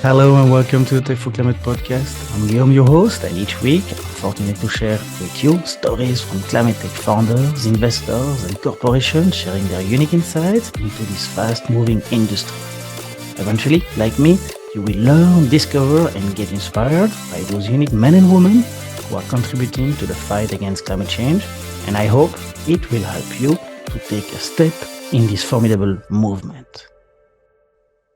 Hello and welcome to the Tech for Climate podcast. I'm Guillaume, your host, and each week I'm fortunate to share with you stories from climate tech founders, investors, and corporations sharing their unique insights into this fast-moving industry. Eventually, like me, you will learn, discover, and get inspired by those unique men and women who are contributing to the fight against climate change, and I hope it will help you to take a step in this formidable movement.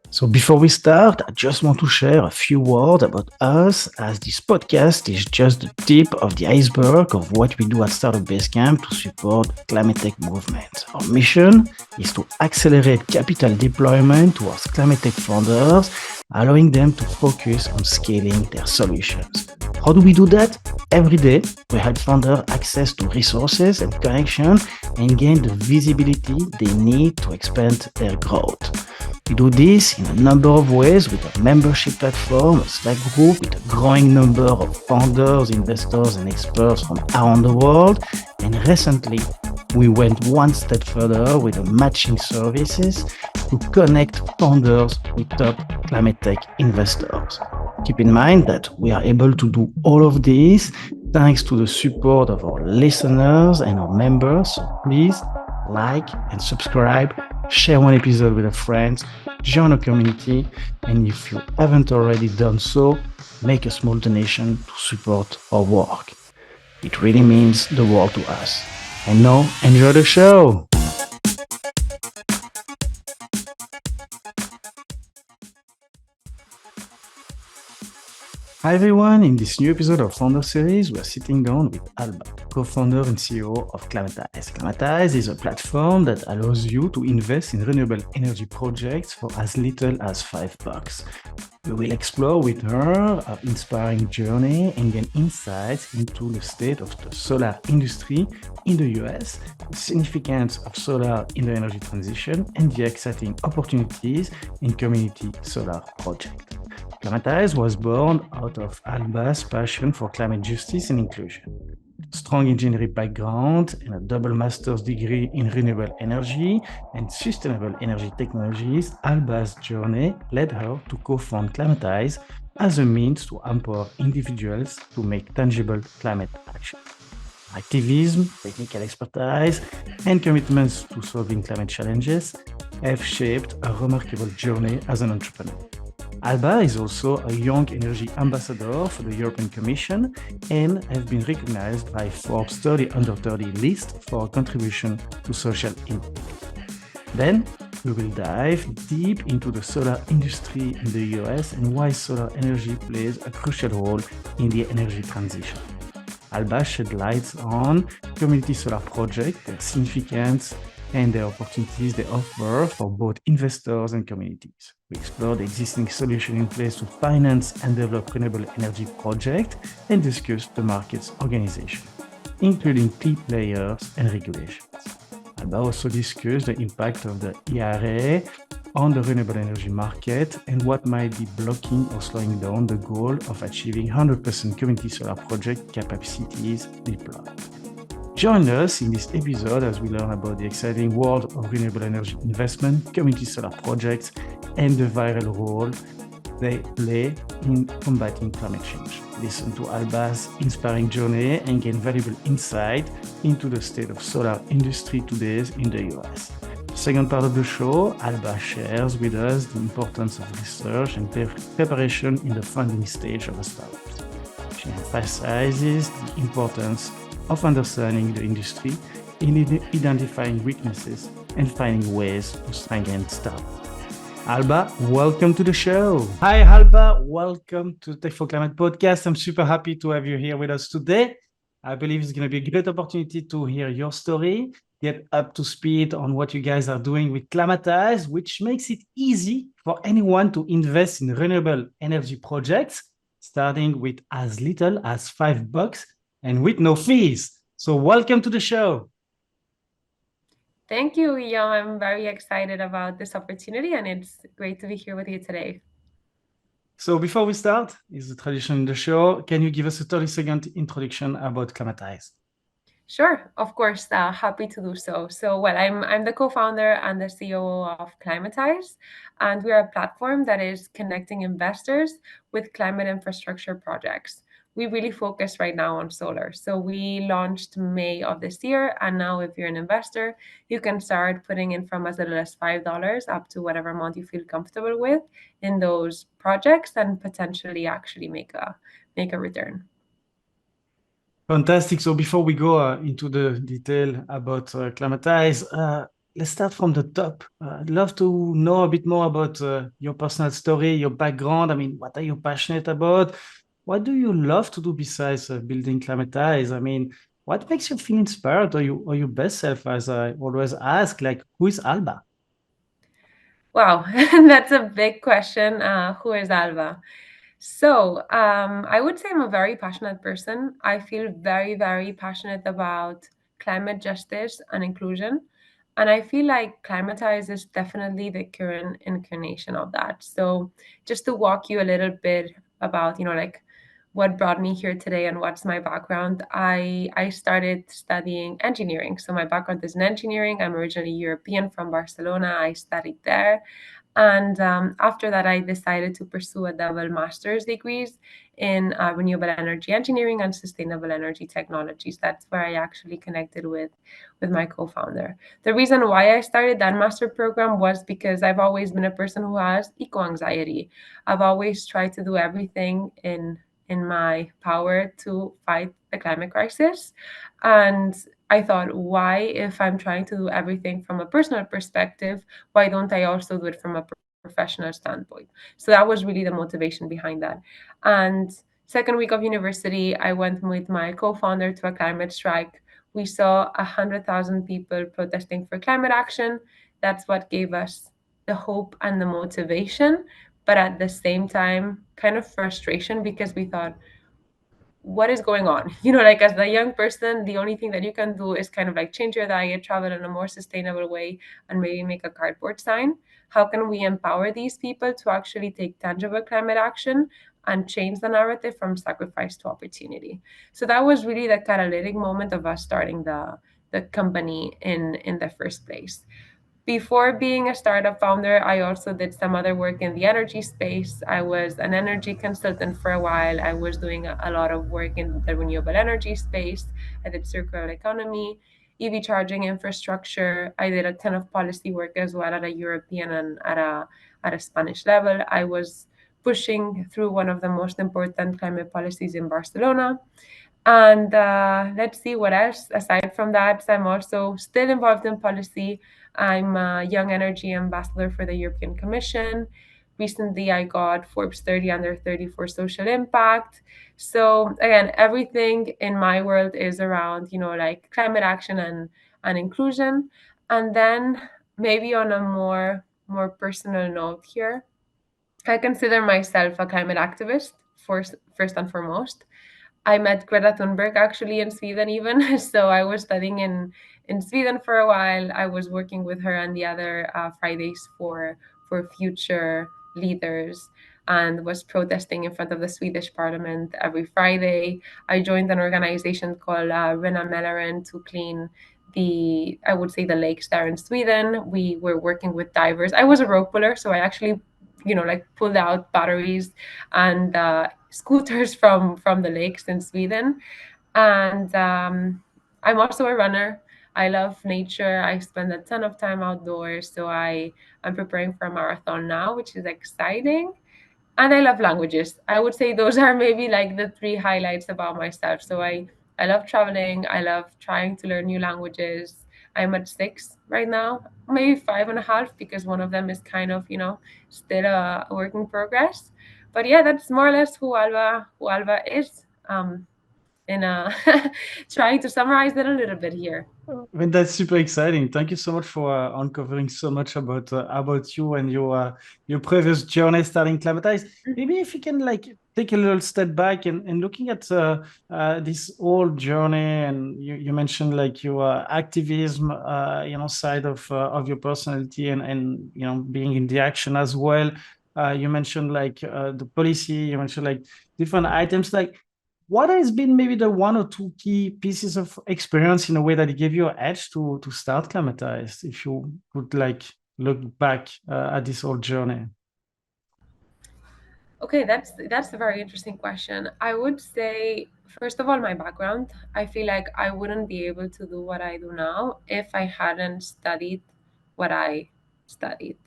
So before we start, I just want to share a few words about us, as this podcast is just the tip of the iceberg of what we do at Startup Basecamp to support the climate tech movement. Our mission is to accelerate capital deployment towards climate tech founders, allowing them to focus on scaling their solutions. How do we do that? Every day, we help founders access to resources and connection and gain the visibility they need to expand their growth. We do this in a number of ways with a membership platform, a Slack group with a growing number of founders, investors, and experts from around the world. And recently, we went one step further with the matching services to connect founders with top climate tech investors. Keep in mind that we are able to do all of this thanks to the support of our listeners and our members. So please like and subscribe, share one episode with a friend, join a community, and if you haven't already done so, make a small donation to support our work. It really means the world to us. And now, enjoy the show! Hi everyone, in this new episode of Founder Series, we're sitting down with Alba, co-founder and COO of Climatize. Climatize is a platform that allows you to invest in renewable energy projects for as little as $5. We will explore with her her inspiring journey and gain insights into the state of the solar industry in the US, the significance of solar in the energy transition, and the exciting opportunities in community solar projects. Climatize was born out of Alba's passion for climate justice and inclusion. Strong engineering background and a double master's degree in renewable energy and sustainable energy technologies, Alba's journey led her to co-found Climatize as a means to empower individuals to make tangible climate action. Activism, technical expertise, and commitments to solving climate challenges have shaped a remarkable journey as an entrepreneur. Alba is also a young energy ambassador for the European Commission and has been recognized by Forbes 30 Under 30 list for her contribution to social impact. Then, we will dive deep into the solar industry in the US and why solar energy plays a crucial role in the energy transition. Alba shed light on community solar projects, their significance, and the opportunities they offer for both investors and communities. We explore the existing solution in place to finance and develop renewable energy projects and discuss the market's organization, including key players and regulations. Alba also discussed the impact of the IRA on the renewable energy market and what might be blocking or slowing down the goal of achieving 100% community solar project capacities deployed. Join us in this episode as we learn about the exciting world of renewable energy investment, community solar projects, and the vital role they play in combating climate change. Listen to Alba's inspiring journey and gain valuable insight into the state of solar industry today in the US. The second part of the show, Alba shares with us the importance of research and preparation in the funding stage of a startup. She emphasizes the importance of understanding the industry, in identifying weaknesses, and finding ways to strengthen startups. Alba, welcome to the show. Hi, Alba. Welcome to the Tech for Climate podcast. I'm super happy to have you here with us today. I believe it's going to be a great opportunity to hear your story, get up to speed on what you guys are doing with Climatize, which makes it easy for anyone to invest in renewable energy projects, starting with as little as $5 and with no fees. So welcome to the show. Thank you, Guillaume. I'm very excited about this opportunity, and it's great to be here with you today. So before we start, is the tradition in the show, can you give us a 30-second introduction about Climatize? Sure, of course, happy to do so. So, well, I'm the co-founder and the COO of Climatize, and we are a platform that is connecting investors with climate infrastructure projects. We really focus right now on solar. So we launched May of this year, and now if you're an investor, you can start putting in from as little as $5 up to whatever amount you feel comfortable with in those projects, and potentially actually make a return. Fantastic. So before we go into the detail about Climatize, let's start from the top. I'd love to know a bit more about your personal story, your background. I mean, what are you passionate about? What do you love to do besides building Climatize? I mean, what makes you feel inspired or your best self, as I always ask, like, who is Alba? Wow, that's a big question. Who is Alba? So, I would say I'm a very passionate person. I feel very, very passionate about climate justice and inclusion. And I feel like Climatize is definitely the current incarnation of that. So, just to walk you a little bit about, like what brought me here today and what's my background, I started studying engineering. So, my background is in engineering. I'm originally European from Barcelona. I studied there. And after that, I decided to pursue a double master's degrees in renewable energy engineering and sustainable energy technologies. That's where I actually connected with my co-founder. The reason why I started that master program was because I've always been a person who has eco-anxiety. I've always tried to do everything in my power to fight the climate crisis. And I thought, why, if I'm trying to do everything from a personal perspective, why don't I also do it from a professional standpoint? So that was really the motivation behind that. And second week of university, I went with my co-founder to a climate strike. We saw 100,000 people protesting for climate action. That's what gave us the hope and the motivation, but at the same time, kind of frustration because we thought, what is going on? Like as a young person, the only thing that you can do is kind of like change your diet, travel in a more sustainable way, and maybe make a cardboard sign. How can we empower these people to actually take tangible climate action and change the narrative from sacrifice to opportunity? So that was really the catalytic moment of us starting the company in the first place. Before being a startup founder, I also did some other work in the energy space. I was an energy consultant for a while. I was doing a lot of work in the renewable energy space. I did circular economy, EV charging infrastructure. I did a ton of policy work as well at a European and at a Spanish level. I was pushing through one of the most important climate policies in Barcelona. And let's see what else. Aside from that, I'm also still involved in policy. I'm a young energy ambassador for the European Commission. Recently, I got Forbes 30 under 30 for social impact. So again, everything in my world is around, like climate action and inclusion. And then maybe on a more personal note here, I consider myself a climate activist first and foremost. I met Greta Thunberg actually in Sweden even. So I was studying in Sweden for a while. I was working with her and the other Fridays for future leaders and was protesting in front of the Swedish parliament every Friday. I joined an organization called Rena Mälaren to clean I would say the lakes there in Sweden. We were working with divers. I was a rope puller, so I actually like pulled out batteries and scooters from the lakes in Sweden. And I'm also a runner. I love nature. I spend a ton of time outdoors. So I'm preparing for a marathon now, which is exciting. And I love languages. I would say those are maybe like the three highlights about myself. So I love traveling. I love trying to learn new languages. I'm at six right now, maybe five and a half, because one of them is kind of, still a work in progress. But yeah, that's more or less who Alba is. In trying to summarize it a little bit here. I mean, that's super exciting. Thank you so much for uncovering so much about you and your previous journey starting Climatize. Maybe if you can like take a little step back and looking at this whole journey, and you mentioned like your activism, side of your personality and being in the action as well. You mentioned like the policy. You mentioned like different items. Like, what has been maybe the one or two key pieces of experience in a way that it gave you an edge to start Climatize, if you would like look back at this whole journey? Okay, that's a very interesting question. I would say, first of all, my background. I feel like I wouldn't be able to do what I do now if I hadn't studied what I studied.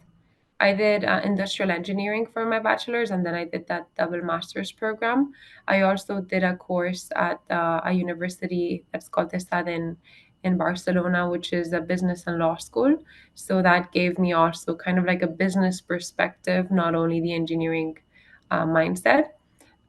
I did industrial engineering for my bachelor's, and then I did that double master's program. I also did a course at a university that's called TESAD in Barcelona, which is a business and law school. So that gave me also kind of like a business perspective, not only the engineering mindset.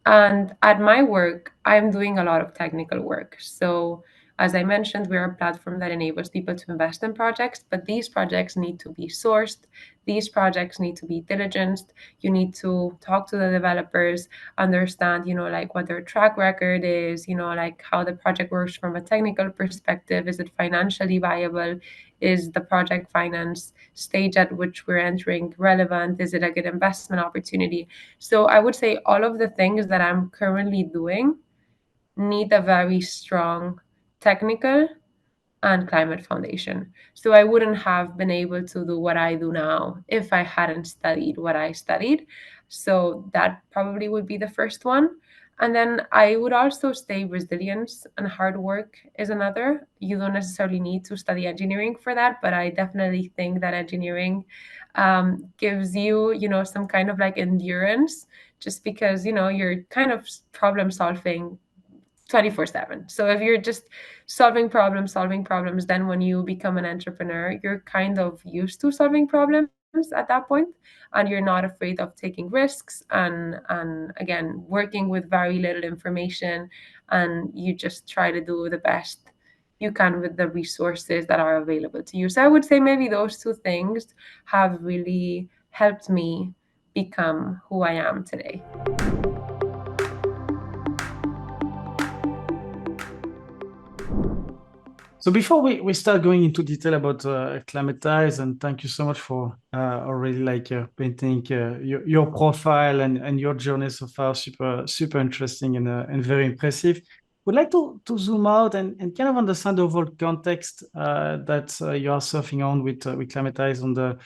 And at my work, I'm doing a lot of technical work. So, as I mentioned, we're a platform that enables people to invest in projects, but these projects need to be sourced. These projects need to be diligenced. You need to talk to the developers, understand, like what their track record is, like how the project works from a technical perspective. Is it financially viable? Is the project finance stage at which we're entering relevant? Is it a good investment opportunity? So I would say all of the things that I'm currently doing need a very strong technical and climate foundation. So I wouldn't have been able to do what I do now if I hadn't studied what I studied. So that probably would be the first one. And then I would also say resilience and hard work is another. You don't necessarily need to study engineering for that, but I definitely think that engineering gives you, some kind of like endurance, just because, you're kind of problem solving 24/7. So if you're just solving problems, then when you become an entrepreneur, you're kind of used to solving problems at that point, and you're not afraid of taking risks and again working with very little information, and you just try to do the best you can with the resources that are available to you. So I would say maybe those two things have really helped me become who I am today. So before we start going into detail about Climatize, and thank you so much for already like painting your profile and your journey so far, super interesting and very impressive. Would like to zoom out and kind of understand the overall context that you are surfing on with Climatize on the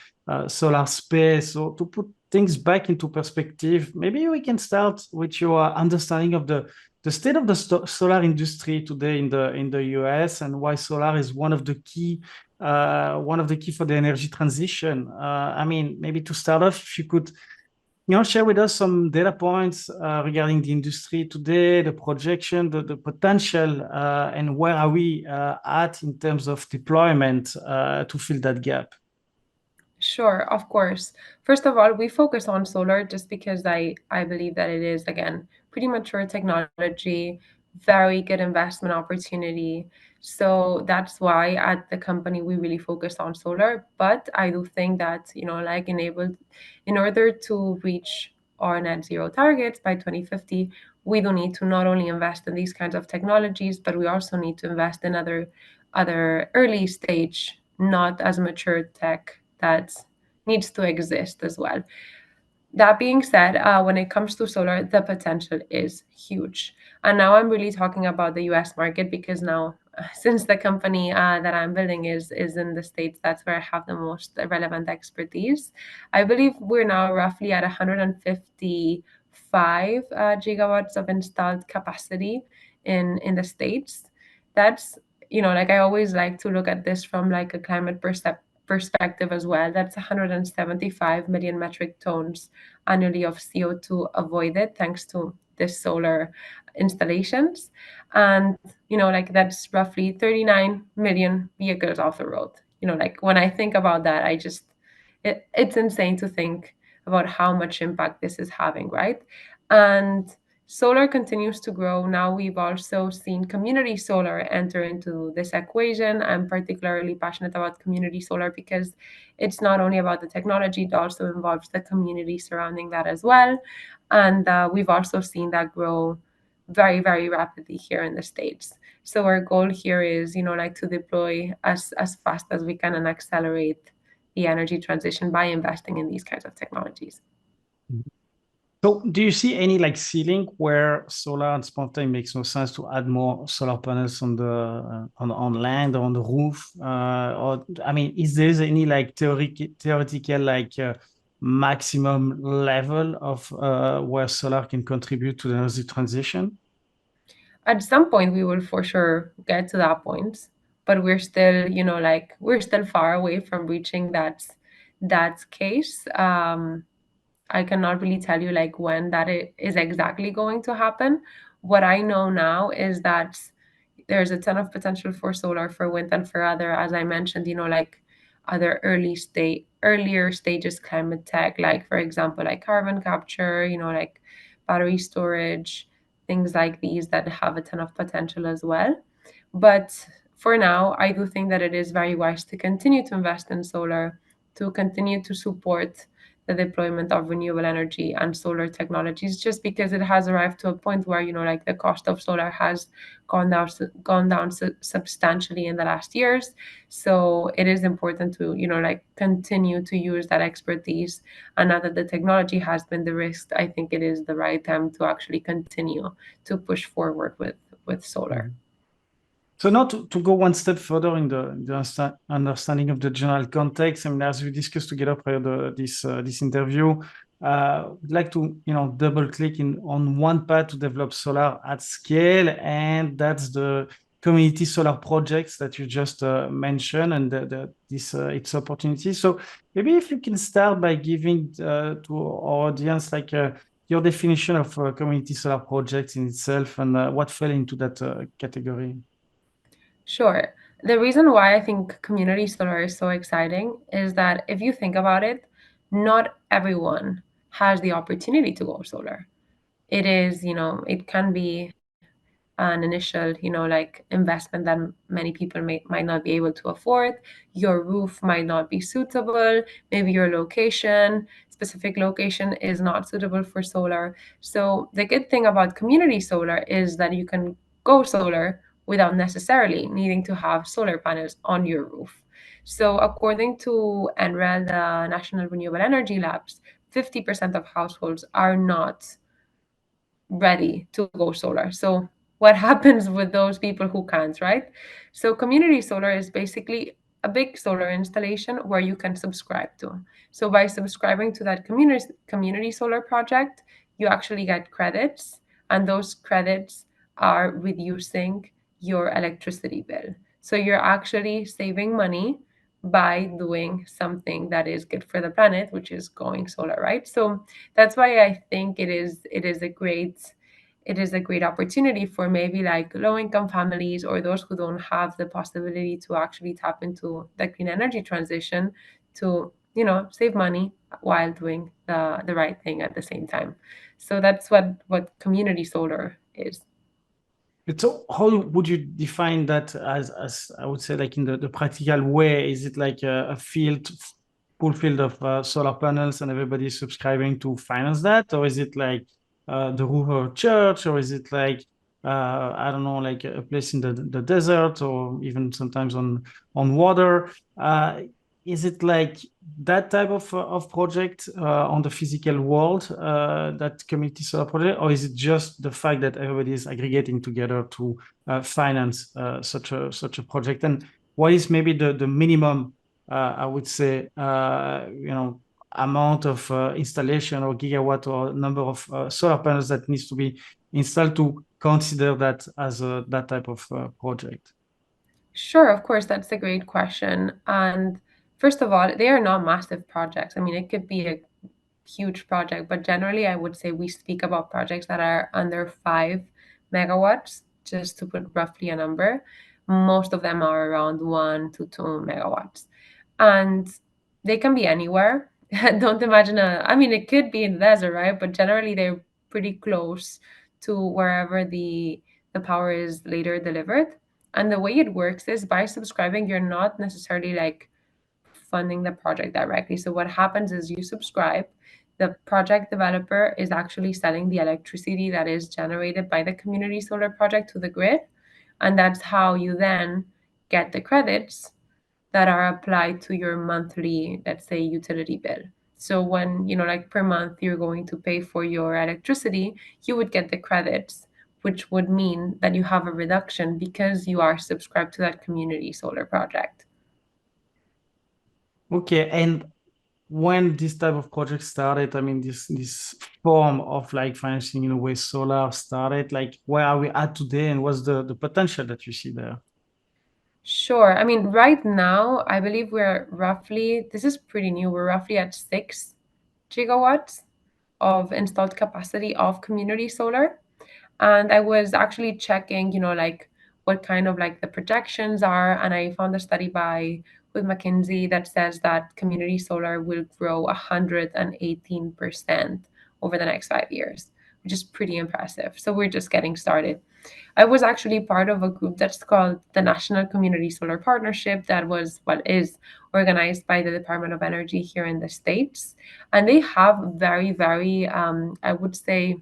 solar space. So to put things back into perspective, maybe we can start with your understanding of the state of the solar industry today in the US and why solar is one of the key for the energy transition. I mean, maybe to start off, if you could, share with us some data points regarding the industry today, the projection, the potential, and where are we at in terms of deployment to fill that gap. Sure, of course. First of all, we focus on solar just because I believe that it is, again, pretty mature technology, very good investment opportunity. So that's why at the company we really focus on solar. But I do think that, like in order to reach our net zero targets by 2050, we do need to not only invest in these kinds of technologies, but we also need to invest in other early stage, not as mature tech that needs to exist as well. That being said, when it comes to solar, the potential is huge. And now I'm really talking about the US market because now, since the company that I'm building is in the States, that's where I have the most relevant expertise. I believe we're now roughly at 155 gigawatts of installed capacity in the States. That's, like I always like to look at this from like a climate perspective as well. That's 175 million metric tons annually of CO2 avoided thanks to this solar installations. And, like that's roughly 39 million vehicles off the road. Like when I think about that, it's insane to think about how much impact this is having, right? And solar continues to grow. Now we've also seen community solar enter into this equation. I'm particularly passionate about community solar because it's not only about the technology, it also involves the community surrounding that as well. And we've also seen that grow very, very rapidly here in the States. So our goal here is, like to deploy as fast as we can and accelerate the energy transition by investing in these kinds of technologies. So do you see any like ceiling where solar and spontaneous makes no sense to add more solar panels on the on land or on the roof? Or I mean, is there any like theoretical like maximum level of where solar can contribute to the energy transition? At some point we will for sure get to that point, but we're still, like we're still far away from reaching that case. I cannot really tell you like when is exactly going to happen. What I know now is that there's a ton of potential for solar, for wind, and for other, as I mentioned, like other earlier stages climate tech, like for example, like carbon capture, like battery storage, things like these that have a ton of potential as well. But for now, I do think that it is very wise to continue to invest in solar, to continue to support the deployment of renewable energy and solar technologies, just because it has arrived to a point where, like the cost of solar has gone down substantially in the last years. So it is important to, like continue to use that expertise. And now that the technology has been de-risked, I think it is the right time to actually continue to push forward with solar. Mhm. So now to go one step further in the understanding of the general context, I mean, as we discussed together prior to this interview, would like to double click in on one path to develop solar at scale, and that's the community solar projects that you just mentioned and this its opportunities. So maybe if you can start by giving to our audience like your definition of community solar projects in itself and what fell into that category. Sure. The reason why I think community solar is so exciting is that if you think about it, not everyone has the opportunity to go solar. It is, it can be an initial, like investment that many people might not be able to afford. Your roof might not be suitable. Maybe your specific location is not suitable for solar. So the good thing about community solar is that you can go solar without necessarily needing to have solar panels on your roof. So according to NREL, the National Renewable Energy Labs, 50% of households are not ready to go solar. So what happens with those people who can't, right? So community solar is basically a big solar installation where you can subscribe to. So by subscribing to that community solar project, you actually get credits, and those credits are reducing your electricity bill. So you're actually saving money by doing something that is good for the planet, which is going solar, right? So that's why I think it is a great opportunity for maybe like low income families or those who don't have the possibility to actually tap into the clean energy transition to save money while doing the right thing at the same time. So that's what community solar is. So how would you define that as I would say like in the practical way? Is it like a field, full field of solar panels and everybody is subscribing to finance that? Or is it like the roof of a church? Or is it like I don't know, like a place in the desert or even sometimes on water? Is it like that type of project on the physical world, that community solar project, or is it just the fact that everybody is aggregating together to finance such a project? And what is maybe the minimum, I would say, amount of installation or gigawatt or number of solar panels that needs to be installed to consider that as that type of project? Sure, of course, that's a great question. And first of all, they are not massive projects. I mean, it could be a huge project, but generally, I would say we speak about projects that are under 5 megawatts, just to put roughly a number. Most of them are around 1 to 2 megawatts. And they can be anywhere. Don't imagine I mean, it could be in the desert, right? But generally, they're pretty close to wherever the power is later delivered. And the way it works is by subscribing, you're not necessarily like funding the project directly. So what happens is you subscribe, the project developer is actually selling the electricity that is generated by the community solar project to the grid. And that's how you then get the credits that are applied to your monthly, let's say, utility bill. So when, like per month you're going to pay for your electricity, you would get the credits, which would mean that you have a reduction because you are subscribed to that community solar project. Okay, and when this type of project started, I mean, this form of like financing in a way solar started, like where are we at today, and what's the potential that you see there? Sure. I mean, right now, I believe we're roughly, this is pretty new, we're roughly at 6 gigawatts of installed capacity of community solar. And I was actually checking, like what kind of like the projections are. And I found a study by with McKinsey that says that community solar will grow 118% over the next 5 years, which is pretty impressive. So we're just getting started. I was actually part of a group that's called the National Community Solar Partnership that was what is organized by the Department of Energy here in the States. And they have very, very, I would say,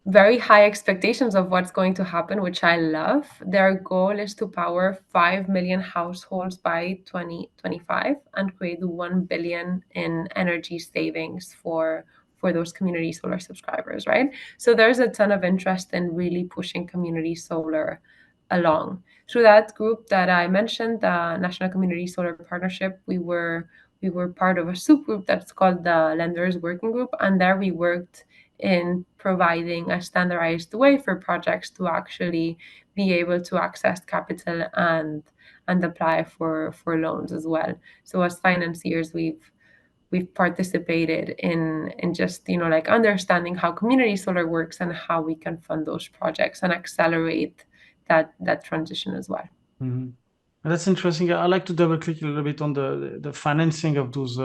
very high expectations of what's going to happen, which I love. Their goal is to power 5 million households by 2025 and create 1 billion in energy savings for those community solar subscribers, right? So there's a ton of interest in really pushing community solar along. Through that group that I mentioned, the National Community Solar Partnership, we were part of a subgroup that's called the Lenders Working Group, and there we worked in providing a standardized way for projects to actually be able to access capital and apply for loans as well. So as financiers, we've participated in just like understanding how community solar works and how we can fund those projects and accelerate that transition as well. Mhm. That's interesting. I'd like to double click a little bit on the financing of those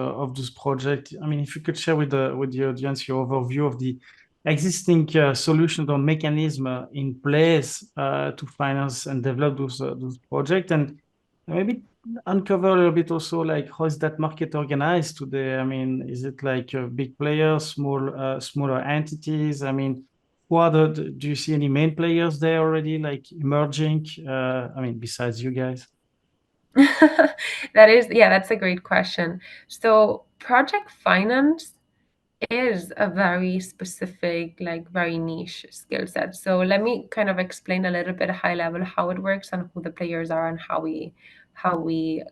projects. I mean, if you could share with the audience your overview of the existing solutions or mechanism in place to finance and develop those projects, and maybe uncover a little bit also like how is that market organized today? I mean, is it like big players, smaller entities? I mean, do you see any main players there already, like emerging? I mean, besides you guys. That's a great question. So project finance is a very specific, like very niche skill set. So let me kind of explain a little bit high level how it works and who the players are and how we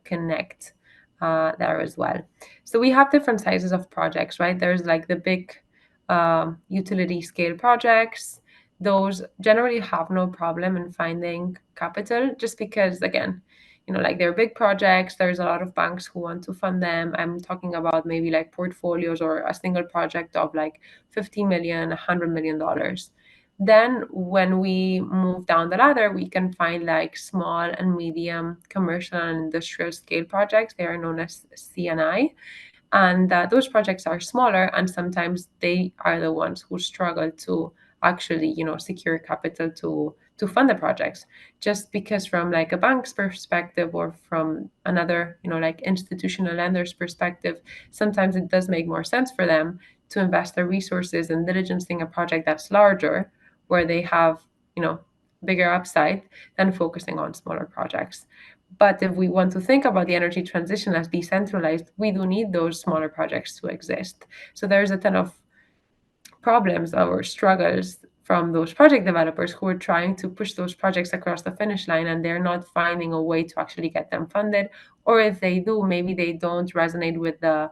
connect there as well. So we have different sizes of projects, right? There's like the big utility scale projects. Those generally have no problem in finding capital just because, again, like they're big projects. There's a lot of banks who want to fund them. I'm talking about maybe like portfolios or a single project of like 50 million, $100 million. Then when we move down the ladder, we can find like small and medium commercial and industrial scale projects. They are known as CNI, and those projects are smaller, and sometimes they are the ones who struggle to actually secure capital to fund the projects, just because from like a bank's perspective or from another like institutional lender's perspective, sometimes it does make more sense for them to invest their resources in diligencing a project that's larger, where they have bigger upside, than focusing on smaller projects. But if we want to think about the energy transition as decentralized, we do need those smaller projects to exist. So there's a ton of problems or struggles from those project developers who are trying to push those projects across the finish line, and they're not finding a way to actually get them funded. Or if they do, maybe they don't resonate with the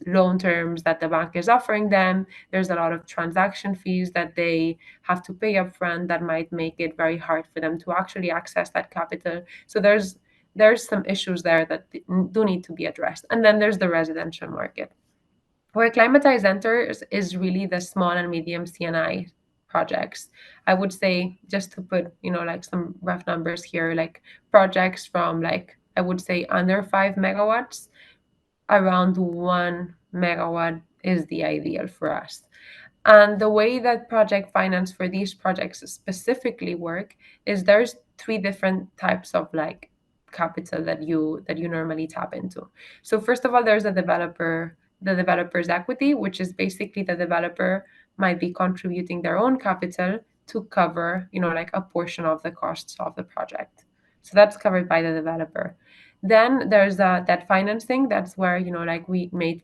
loan terms that the bank is offering them. There's a lot of transaction fees that they have to pay upfront that might make it very hard for them to actually access that capital. So there's some issues there that do need to be addressed. And then there's the residential market. Where Climatize enters is really the small and medium CNI projects. I would say, just to put, like some rough numbers here, like projects from like, I would say under 5 megawatts, around 1 megawatt is the ideal for us. And the way that project finance for these projects specifically work is there's three different types of like capital that you normally tap into. So first of all, there's the developer's equity, which is basically the developer might be contributing their own capital to cover, like a portion of the costs of the project. So that's covered by the developer. Then there's that financing. That's where, like, we may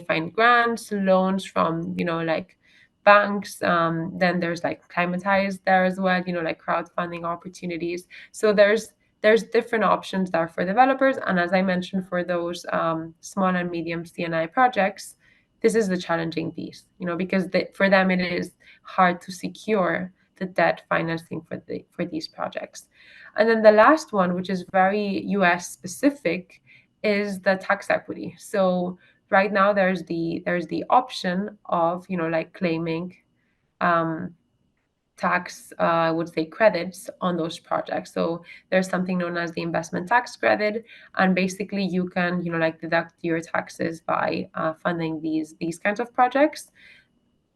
find grants, loans from, like, banks. Then there's like Climatize there as well, like crowdfunding opportunities. So there's different options there for developers. And as I mentioned, for those small and medium CNI projects, this is the challenging piece, because for them it is hard to secure the debt financing for these projects. And then the last one, which is very US specific, is the tax equity. So right now there's the option of, like, claiming um, tax, I would say, credits on those projects. So there's something known as the investment tax credit, and basically you can, like, deduct your taxes by funding these kinds of projects.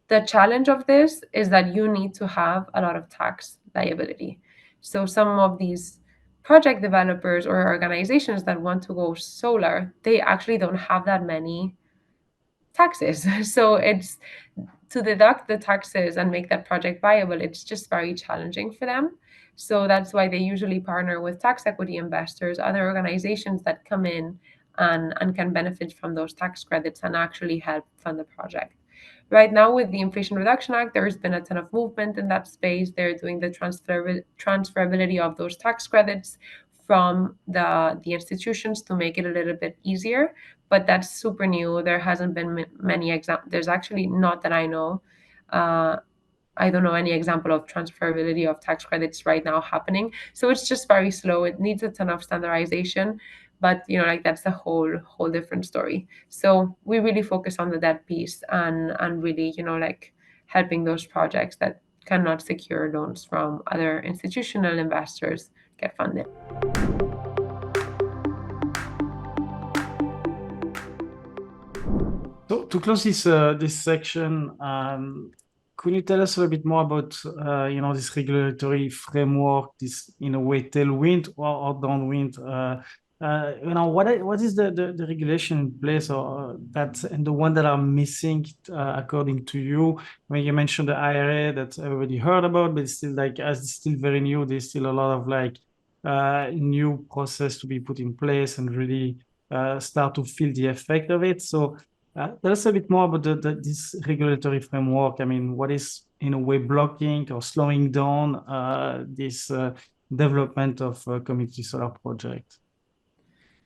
The challenge of this is that you need to have a lot of tax liability. So some of these project developers or organizations that want to go solar, they actually don't have that many taxes. So it's to deduct the taxes and make that project viable, it's just very challenging for them. So that's why they usually partner with tax equity investors, other organizations that come in and can benefit from those tax credits and actually help fund the project. Right now, with the Inflation Reduction Act, there's been a ton of movement in that space. They're doing the transferability of those tax credits from the institutions to make it a little bit easier, but that's super new. There hasn't been many examples. There's actually not that I know. Uh, I don't know any example of transferability of tax credits right now happening. So it's just very slow. It needs a ton of standardization, but, like, that's a whole different story. So we really focus on the debt piece and really, like, helping those projects that cannot secure loans from other institutional investors get funded. So to close this section, could you tell us a little bit more about this regulatory framework, this, in a way, tailwind or downwind? What is the regulation in place, or that, and the one that are missing according to you? When you mentioned the IRA that everybody heard about, but it's still, like, as it's still very new, there's still a lot of, like, new process to be put in place and really start to feel the effect of it. So tell us a bit more about this regulatory framework. I mean, what is, in a way, blocking or slowing down this development of community solar project?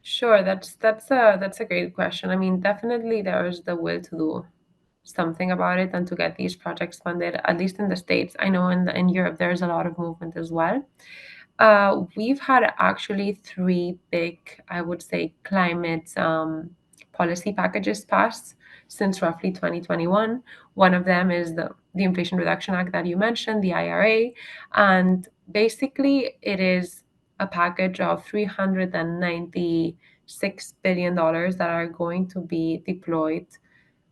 Sure, that's a great question. I mean, definitely there's the will to do something about it and to get these projects funded, at least in the States. I know in Europe there's a lot of movement as well. We've had actually three big, I would say, climate policy packages passed since roughly 2021. One of them is the Inflation Reduction Act that you mentioned, the IRA, and basically it is a package of $396 billion that are going to be deployed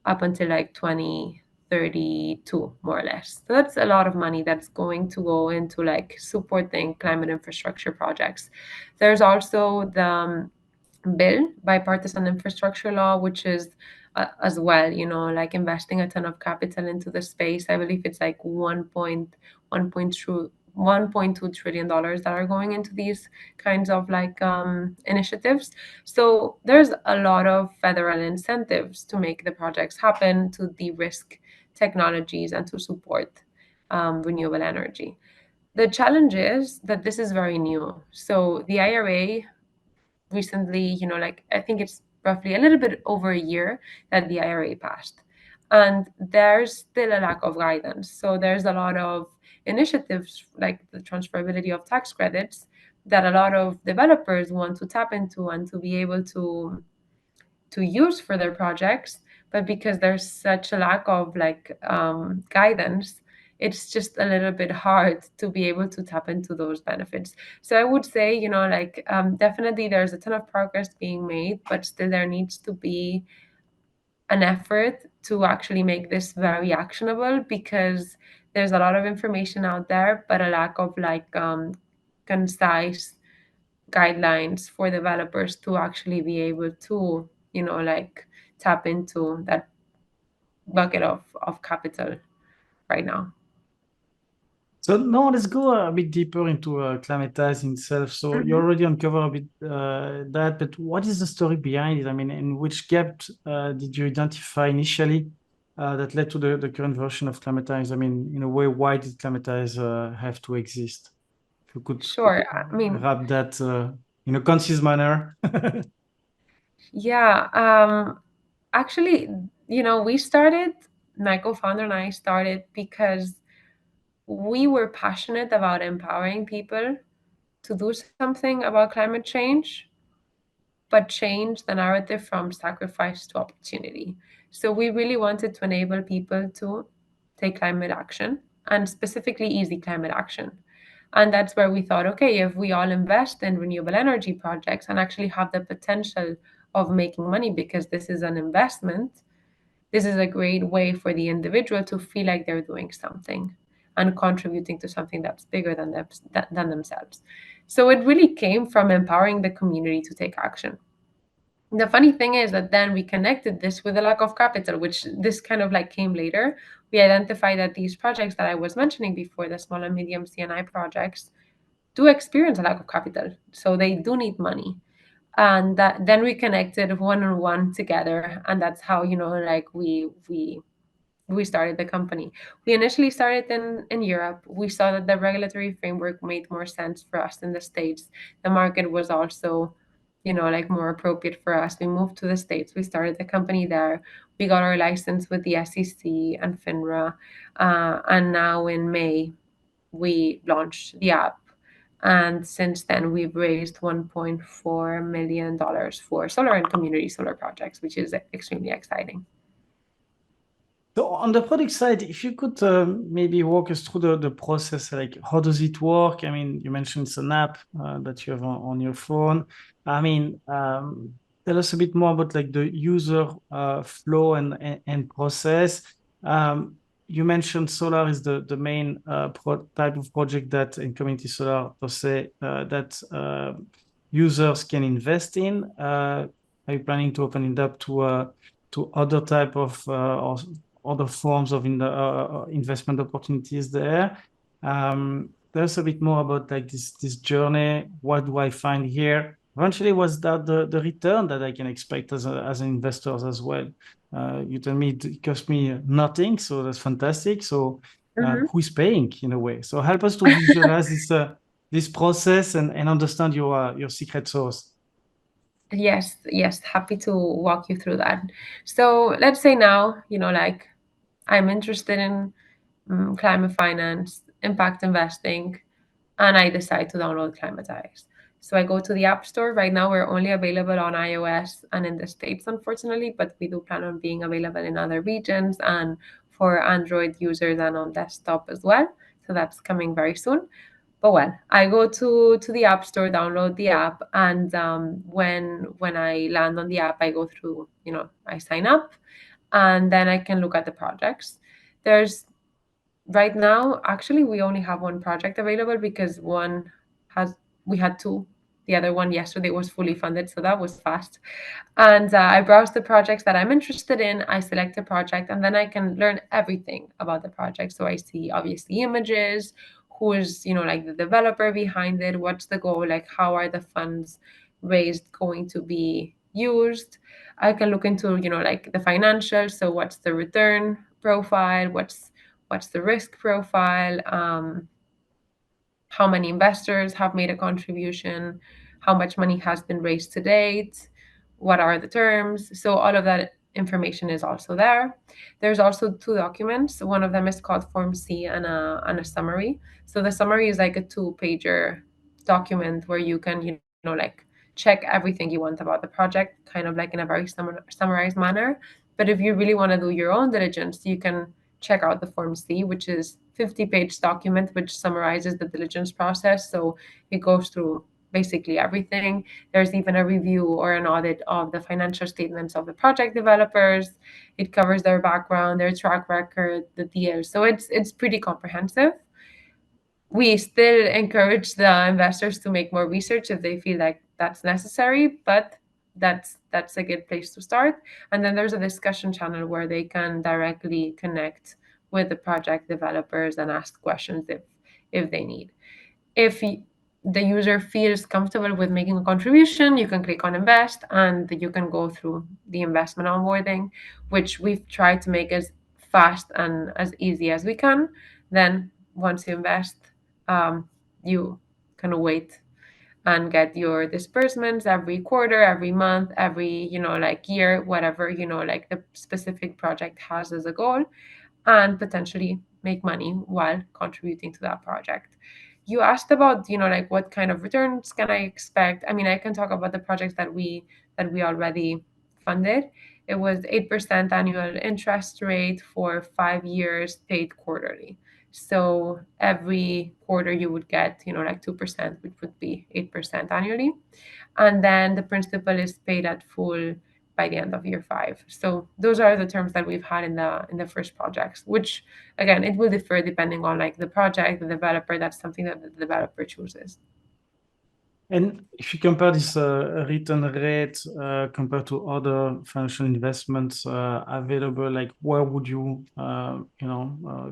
up until like 2032, more or less. So that's a lot of money that's going to go into, like, supporting climate infrastructure projects. There's also the bill, bipartisan infrastructure law, which is as well, like, investing a ton of capital into the space. I believe it's like 1.2 trillion dollars that are going into these kinds of, like, initiatives. So there's a lot of federal incentives to make the projects happen, to de-risk technologies and to support renewable energy. The challenge is that this is very new. So the IRA recently, like, I think it's roughly a little bit over a year that the IRA passed. And there's still a lack of guidance. So there's a lot of initiatives, like the transferability of tax credits, that a lot of developers want to tap into and to be able to use for their projects, but because there's such a lack of, like, guidance, it's just a little bit hard to be able to tap into those benefits. So I would say, like, definitely there's a ton of progress being made, but still there needs to be an effort to actually make this very actionable, because there's a lot of information out there, but a lack of, like, concise guidelines for developers to actually be able to, like, tap into that bucket of capital right now. So now let's go a bit deeper into Climatize itself. So you Mhm. already uncovered a bit that, but what is the story behind it? I mean, in which gap did you identify initially that led to the current version of Climatize? I mean, in a way, why did Climatize have to exist? If you could Sure. I mean, wrap that in a concise manner. yeah. Actually, we started, my co-founder and I started because we were passionate about empowering people to do something about climate change, but change the narrative from sacrifice to opportunity. So we really wanted to enable people to take climate action, and specifically easy climate action. And that's where we thought, okay, if we all invest in renewable energy projects and actually have the potential of making money because this is an investment, this is a great way for the individual to feel like they're doing something and contributing to something that's bigger than themselves. So it really came from empowering the community to take action. The funny thing is that then we connected this with the lack of capital, which this kind of like came later. We identified that these projects that I was mentioning before, the small and medium CNI projects, do experience a lack of capital. So they do need money. And that then we connected one on one together. And that's how, like we started the company. We initially started in Europe. We saw that the regulatory framework made more sense for us in the States. The market was also, like more appropriate for us. We moved to the States. We started the company there. We got our license with the SEC and FINRA. And now in May, we launched the app. And since then, we've raised $1.4 million for solar and community solar projects, which is extremely exciting. So on the product side, if you could maybe walk us through the process, like how does it work? I mean, you mentioned it's an app that you have on your phone. I mean, tell us a bit more about like the user flow and process. You mentioned solar is the main type of project that in community solar per se that users can invest in. Are you planning to open it up to other type of or other forms of investment opportunities there? Tell us a bit more about like this journey. What do I find here? Eventually, was that the return that I can expect as an investor as well? You tell me it cost me nothing, so that's fantastic. So who is paying in a way? So help us to visualize this process and understand your secret sauce. Yes, yes, happy to walk you through that. So let's say now, like I'm interested in climate finance, impact investing, and I decide to download Climatize. So I go to the App Store. Right now, we're only available on iOS and in the States, unfortunately, but we do plan on being available in other regions and for Android users and on desktop as well. So that's coming very soon. But well, I go to the App Store, download the app, and when I land on the app, I go through, I sign up, and then I can look at the projects. There's Right now, actually, we only have one project available because one has we had two. The other one yesterday was fully funded, so that was fast. And I browse the projects that I'm interested in. I select a project, and then I can learn everything about the project. So I see obviously images, who is, like the developer behind it, what's the goal, like how are the funds raised going to be used. I can look into, like the financials. So what's the return profile? What's the risk profile? How many investors have made a contribution, how much money has been raised to date, what are the terms. So all of that information is also there. There's also two documents. One of them is called Form C and a summary. So the summary is like a two-pager document where you can, like check everything you want about the project, kind of like in a very summarized manner. But if you really want to do your own diligence, you can check out the Form C, which is 50-page document which summarizes the diligence process. So it goes through basically everything. There's even a review or an audit of the financial statements of the project developers. It covers their background, their track record, the deals. So it's pretty comprehensive. We still encourage the investors to make more research if they feel like that's necessary, but that's a good place to start. And then there's a discussion channel where they can directly connect with the project developers and ask questions if they need. If the user feels comfortable with making a contribution, you can click on invest and you can go through the investment onboarding, which we've tried to make as fast and as easy as we can. Then once you invest, you kind of wait and get your disbursements every quarter, every month, every, like year, whatever, like the specific project has as a goal, and potentially make money while contributing to that project. You asked about, like what kind of returns can I expect? I mean, I can talk about the projects that we already funded. It was 8% annual interest rate for 5 years, paid quarterly. So every quarter you would get, like 2%, which would be 8% annually. And then the principal is paid at full by the end of year 5. So those are the terms that we've had in the first projects, which again, it will differ depending on like the project, the developer. That's something that the developer chooses. And if you compare this return rate compared to other financial investments available, like where would you,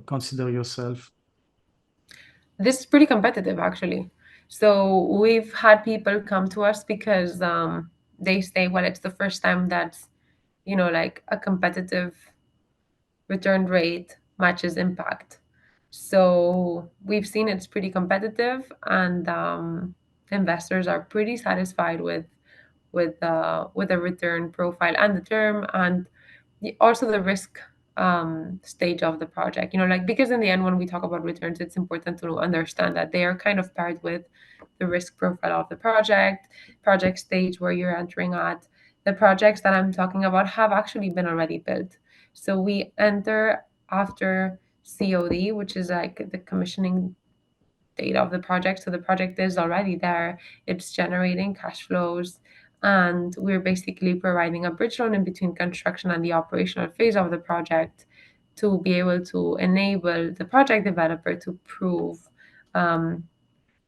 consider yourself? This is pretty competitive, actually. So we've had people come to us because they say, well, it's the first time that, like a competitive return rate matches impact. So we've seen it's pretty competitive, and investors are pretty satisfied with the return profile and the term, and also the risk stage of the project. Like, because in the end, when we talk about returns, it's important to understand that they are kind of paired with the risk profile of the project stage where you're entering at. The projects that I'm talking about have actually been already built. So we enter after COD, which is like the commissioning date of the project. So the project is already there, it's generating cash flows, and we're basically providing a bridge loan in between construction and the operational phase of the project to be able to enable the project developer um,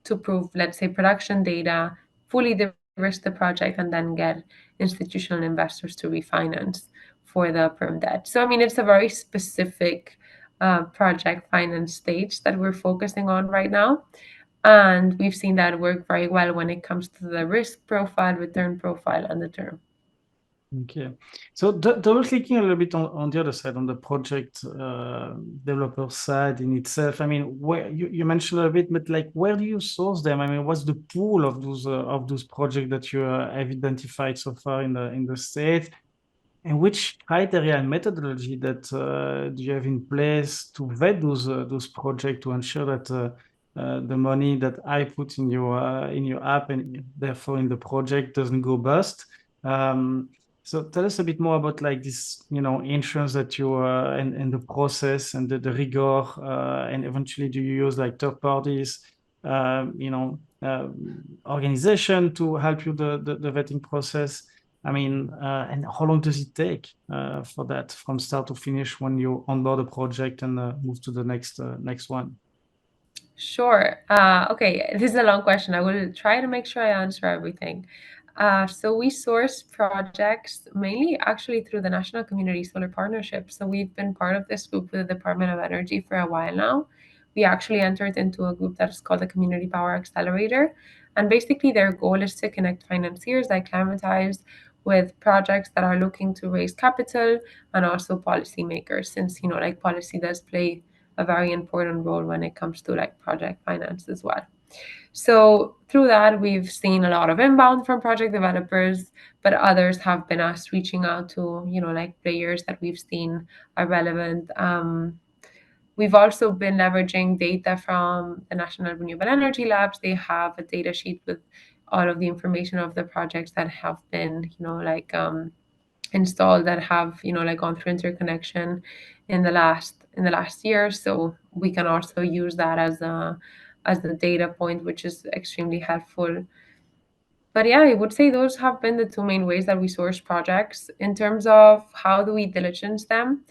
to prove, let's say, production data, fully de-risk the project, and then get institutional investors to refinance for the perm debt. So, I mean, it's a very specific project finance stage that we're focusing on right now. And we've seen that work very well when it comes to the risk profile, return profile, and the term. Okay. So double clicking a little bit on the other side, on the project developer side in itself. I mean, where you mentioned a bit, but like, where do you source them? I mean, what's the pool of those projects that you have identified so far in the state? And which criteria and methodology that do you have in place to vet those projects to ensure that the money that I put in your app and therefore in the project doesn't go bust? So tell us a bit more about like this, insurance that you and the process and the rigor, and eventually do you use like third parties, organization to help you the vetting process? I mean, and how long does it take for that from start to finish when you onboard a project and move to the next one? Sure. Okay, this is a long question. I will try to make sure I answer everything. So we source projects mainly actually through the National Community Solar Partnership. So we've been part of this group with the Department of Energy for a while now. We actually entered into a group that is called the Community Power Accelerator. And basically their goal is to connect financiers like Climatize with projects that are looking to raise capital, and also policymakers, since, like policy does play a very important role when it comes to like project finance as well. So through that, we've seen a lot of inbound from project developers, but others have been us reaching out to, like players that we've seen are relevant. We've also been leveraging data from the National Renewable Energy Labs. They have a data sheet with all of the information of the projects that have been, installed, that have, like gone through interconnection in the last year. So we can also use that as the data point, which is extremely helpful. But yeah, I would say those have been the two main ways that we source projects. In terms of how do we diligence them,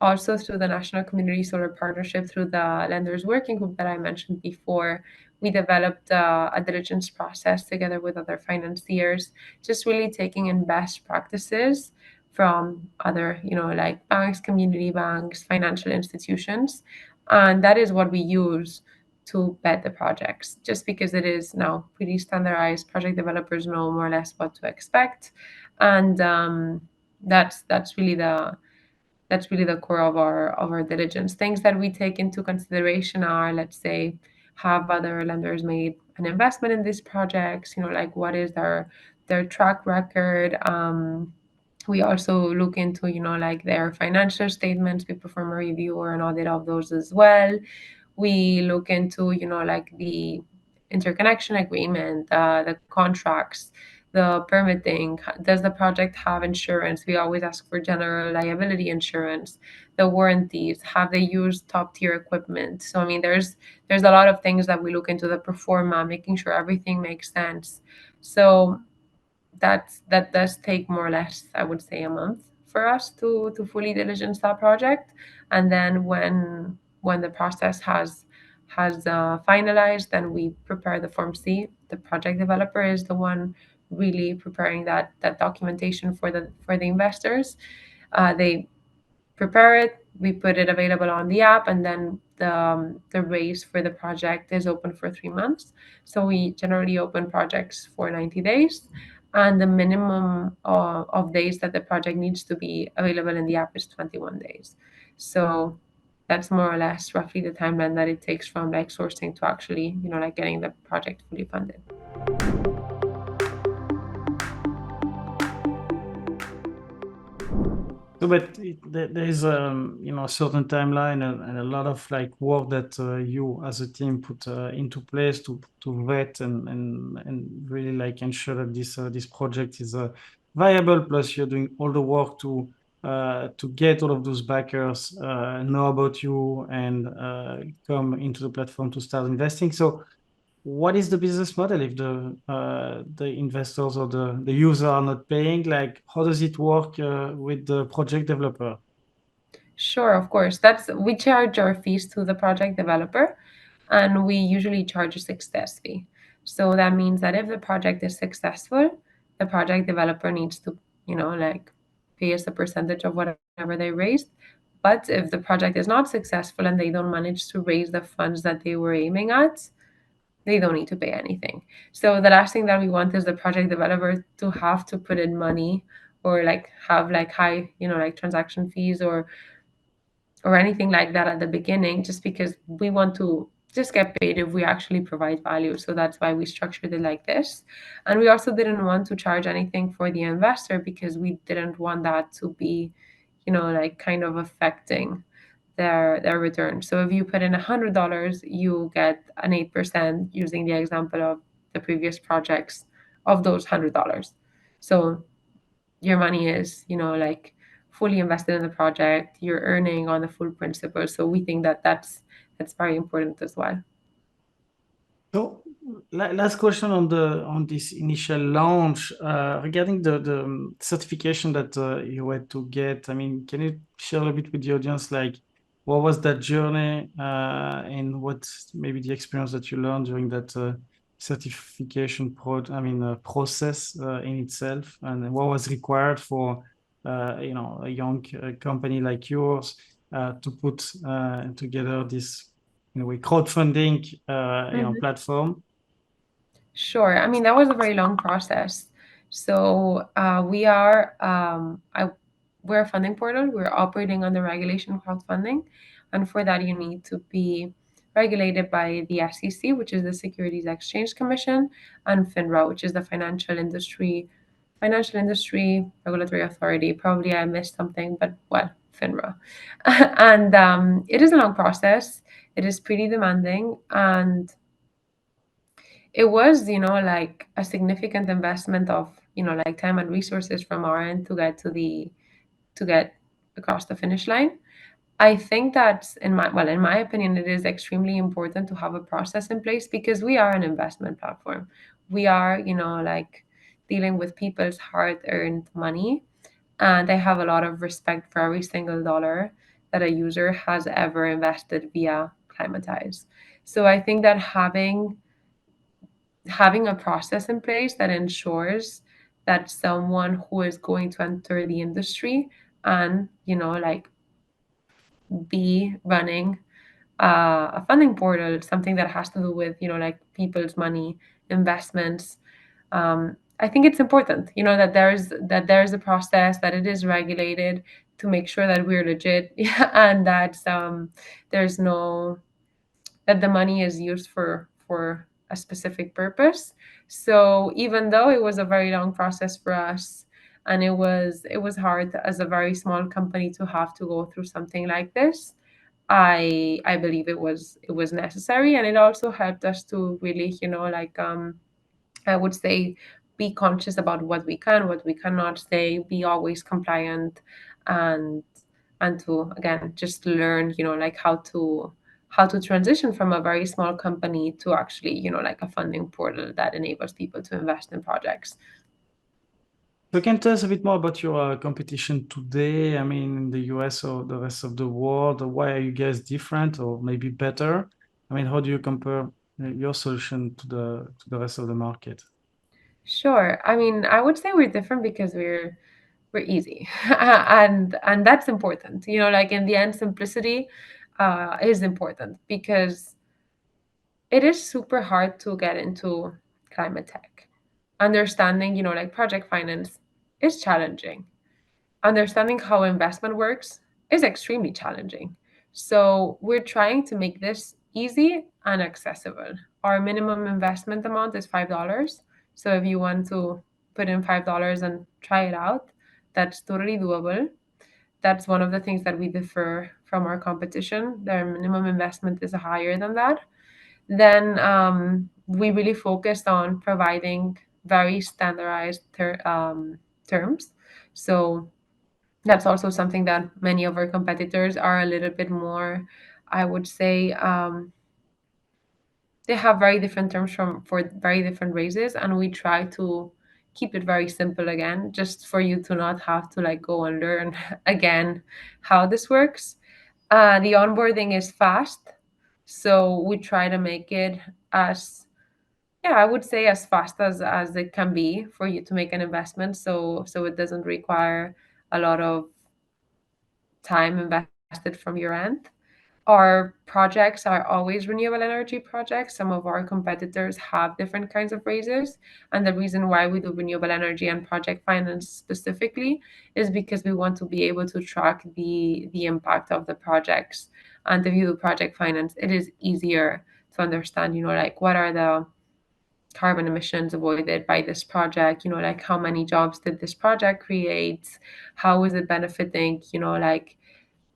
also through the National Community Solar Partnership, through the Lenders Working Group that I mentioned before, we developed a diligence process together with other financiers, just really taking in best practices from other, like banks, community banks, financial institutions. And that is what we use to vet the projects, just because it is now pretty standardized. Project developers know more or less what to expect, and that's really the core of our diligence. Things that we take into consideration are, let's say, have other lenders made an investment in these projects? Like, what is their track record? We also look into, like, their financial statements. We perform a review or an audit of those as well. We look into, like, the interconnection agreement, the contracts, the permitting. Does the project have insurance? We always ask for general liability insurance. The warranties, have they used top tier equipment? So I mean, there's a lot of things that we look into, the performa, making sure everything makes sense. So that does take more or less, I would say, a month for us to fully diligence that project. And then when the process has finalized, then we prepare the Form C. The project developer is the one really preparing that documentation for the investors. They prepare it, we put it available on the app, and then the raise for the project is open for 3 months. So we generally open projects for 90 days, and the minimum of days that the project needs to be available in the app is 21 days. So that's more or less roughly the timeline that it takes from, like, sourcing to actually, like, getting the project fully funded. So, but there is a certain timeline and a lot of like work that you as a team put into place to vet and really like ensure that this project is viable. Plus, you're doing all the work to get all of those backers know about you and come into the platform to start investing. So, what is the business model if the investors or the user are not paying? Like, how does it work with the project developer? Sure, of course. We charge our fees to the project developer, and we usually charge a success fee. So that means that if the project is successful, the project developer needs to, like, pay us a percentage of whatever they raised. But if the project is not successful and they don't manage to raise the funds that they were aiming at, they don't need to pay anything. So the last thing that we want is the project developer to have to put in money, or like have like high, like, transaction fees or anything like that at the beginning, just because we want to just get paid if we actually provide value. So that's why we structured it like this. And we also didn't want to charge anything for the investor, because we didn't want that to be, like, kind of affecting their return. So if you put in $100, you get an 8%, using the example of the previous projects, of those $100. So your money is, like, fully invested in the project. You're earning on the full principal. So we think that that's very important as well. So, last question on this initial launch regarding the certification that you had to get. I mean, can you share a bit with the audience, like what was that journey and what maybe the experience that you learned during that certification process in itself, and what was required for a young company like yours to put together this in a way crowdfunding Mhm. platform. Sure. I mean, that was a very long process. So we're a funding portal. We're operating under regulation crowdfunding, and for that you need to be regulated by the SEC, which is the Securities Exchange Commission, and FINRA, which is the Financial Industry Regulatory Authority. Probably I missed something, but, well, FINRA. And it is a long process. It is pretty demanding, and it was, like, a significant investment of, like, time and resources from our end to get across the finish line. I think that, in my opinion, it is extremely important to have a process in place, because we are an investment platform. We are, like, dealing with people's hard-earned money, and I have a lot of respect for every single dollar that a user has ever invested via Climatize. So I think that having a process in place that ensures that someone who is going to enter the industry and, like, be running a funding portal, something that has to do with, like people's money, investments. I think it's important, that there's a process, that it is regulated, to make sure that we're legit, and that there's no that the money is used for a specific purpose. So even though it was a very long process for us, and it was hard as a very small company to have to go through something like this, I believe it was necessary, and it also helped us to really, I would say, be conscious about what we can, what we cannot say, be always compliant, and to, again, just learn, like how to transition from a very small company to actually, like a funding portal that enables people to invest in projects. So can you tell us a bit more about your competition today? I mean, in the US or the rest of the world, why are you guys different or maybe better? I mean, how do you compare your solution to the rest of the market? Sure. I mean, I would say we're different because we're easy, and that's important. Like, in the end, simplicity is important, because it is super hard to get into climate tech. Understanding, like project finance is challenging. Understanding how investment works is extremely challenging. So we're trying to make this easy and accessible. Our minimum investment amount is $5. So if you want to put in $5 and try it out, that's totally doable. That's one of the things that we differ from our competition. Their minimum investment is higher than that. Then we really focused on providing very standardized terms. So that's also something that many of our competitors are a little bit more, I would say, they have very different terms for very different races, and we try to keep it very simple, again, just for you to not have to like go and learn again how this works. The onboarding is fast, so we try to make it as, yeah, I would say, as fast as it can be for you to make an investment, so it doesn't require a lot of time invested from your end. Our projects are always renewable energy projects. Some of our competitors have different kinds of raises. And the reason why we do renewable energy and project finance specifically is because we want to be able to track the impact of the projects. And if you do project finance, it is easier to understand, like what are the carbon emissions avoided by this project, like how many jobs did this project create, how is it benefiting, like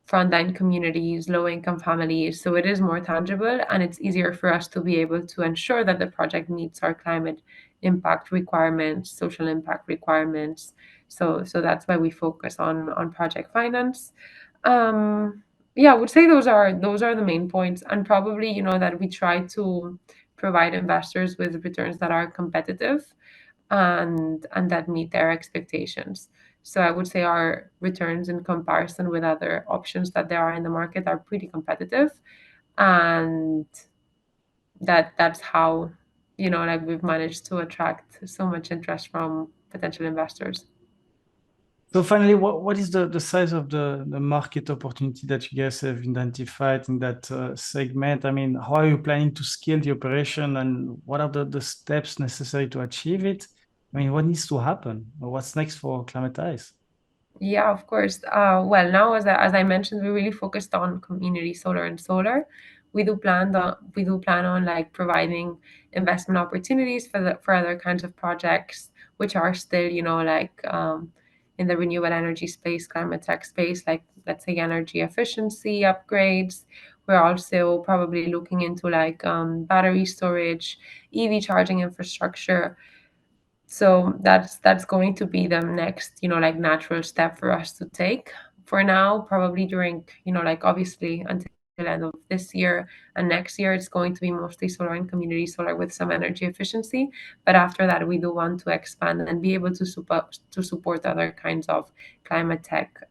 frontline communities, low income families. So it is more tangible, and it's easier for us to be able to ensure that the project meets our climate impact requirements, social impact requirements. So that's why we focus on project finance. Yeah, I would say those are the main points, and probably, that we try to provide investors with returns that are competitive, and that meet their expectations. So I would say our returns in comparison with other options that there are in the market are pretty competitive, and that's how, like we've managed to attract so much interest from potential investors. So finally, what is the size of the market opportunity that you guys have identified in that segment? I mean, how are you planning to scale the operation, and what are the steps necessary to achieve it? I mean, what needs to happen? Or what's next for Climatize? Yeah, of course. Well, now, as I mentioned, we really focused on community solar and solar. We do plan on like providing investment opportunities for other kinds of projects, which are still, like in the renewable energy space, climate tech space, like let's say energy efficiency upgrades. We're also probably looking into like battery storage, EV charging infrastructure. So that's going to be the next, like natural step for us to take. For now, probably during, like obviously until end of this year and next year, it's going to be mostly solar and community solar with some energy efficiency. But after that, we do want to expand and be able to support other kinds of climate tech,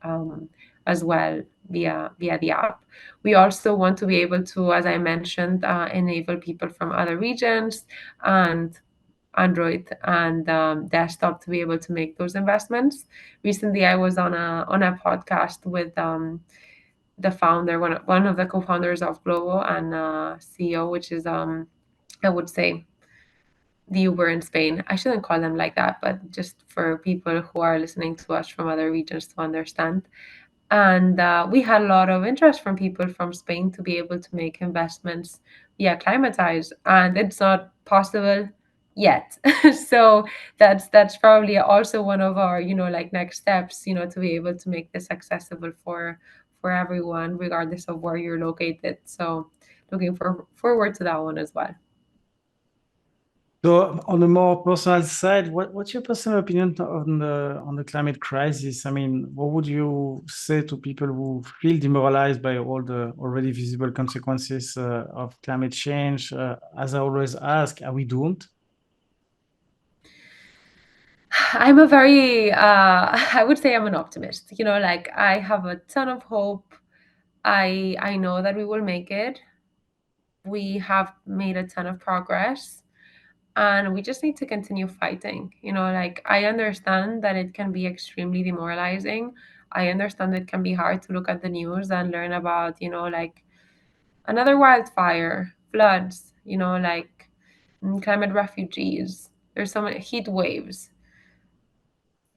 as well, via the app. We also want to be able to, as I mentioned, enable people from other regions and Android and desktop to be able to make those investments. Recently, I was on a podcast with the founder, one of the co-founders of Glovo, and CEO, which is I would say the Uber in Spain. I shouldn't call them like that, but just for people who are listening to us from other regions to understand. And we had a lot of interest from people from Spain to be able to make investments via Climatize, and it's not possible yet. So that's probably also one of our, like, next steps, to be able to make this accessible for everyone, regardless of where you're located. So looking forward to that one as well. So on the more personal side, what's your personal opinion on the climate crisis? I mean, what would you say to people who feel demoralized by all the already visible consequences of climate change? As I always ask, are we doomed? I'm a very, I would say I'm an optimist. Like, I have a ton of hope. I know that we will make it. We have made a ton of progress, and we just need to continue fighting. Like, I understand that it can be extremely demoralizing. I understand it can be hard to look at the news and learn about, like, another wildfire, floods, like, climate refugees. There's so many heat waves.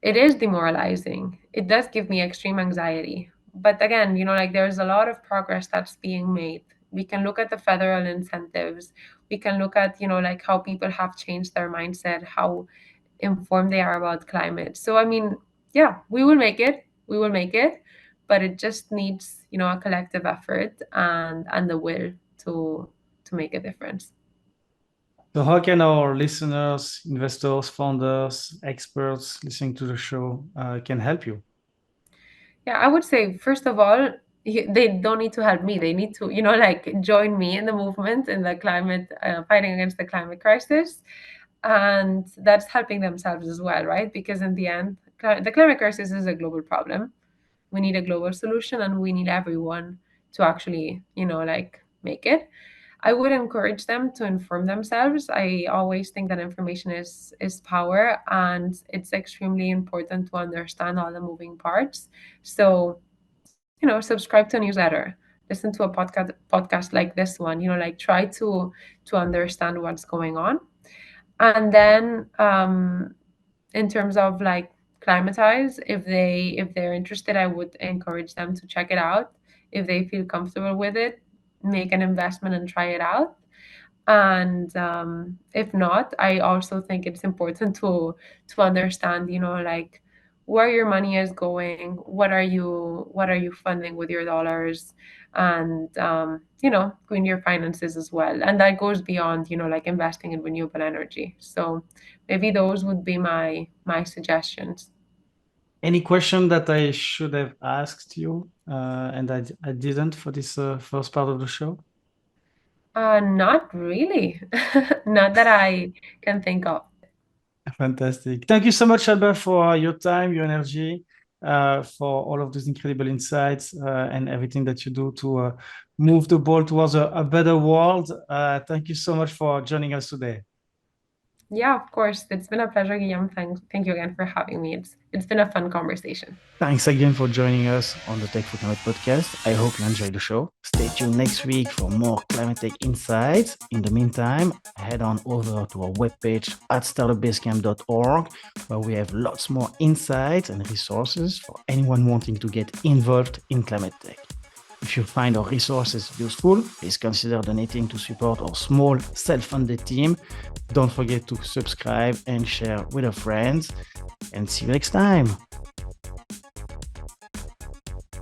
It is demoralizing. It does give me extreme anxiety. But again, like, there's a lot of progress that's being made. We can look at the federal incentives. We can look at, like, how people have changed their mindset, how informed they are about climate. So, I mean, yeah, we will make it. We will make it. But it just needs, a collective effort and the will to make a difference. So how can our listeners, investors, founders, experts listening to the show can help you? Yeah, I would say, first of all, they don't need to help me. They need to, like, join me in the movement, in the climate, fighting against the climate crisis. And that's helping themselves as well, right? Because in the end, the climate crisis is a global problem. We need a global solution, and we need everyone to actually, like, make it. I would encourage them to inform themselves. I always think that information is power, and it's extremely important to understand all the moving parts. So, subscribe to a newsletter, listen to a podcast like this one. Like, try to understand what's going on. And then, in terms of, like, Climatize, if they're interested, I would encourage them to check it out. If they feel comfortable with it, make an investment and try it out. And if not, I also think it's important to understand, like, where your money is going, what are you funding with your dollars, and green your finances as well. And that goes beyond, like, investing in renewable energy. So maybe those would be my suggestions. Any question that I should have asked you and I didn't for this first part of the show? Not really. Not that I can think of. Fantastic. Thank you so much, Alba, for your time, your energy, for all of those incredible insights and everything that you do to move the ball towards a better world. Thank you so much for joining us today. Yeah, of course. It's been a pleasure, Guillaume. Thank you again for having me. It's been a fun conversation. Thanks again for joining us on the Tech for Climate podcast. I hope you enjoyed the show. Stay tuned next week for more climate tech insights. In the meantime, head on over to our webpage at startupbasecamp.org, where we have lots more insights and resources for anyone wanting to get involved in climate tech. If you find our resources useful, please consider donating to support our small self-funded team. Don't forget to subscribe and share with your friends, and see you next time.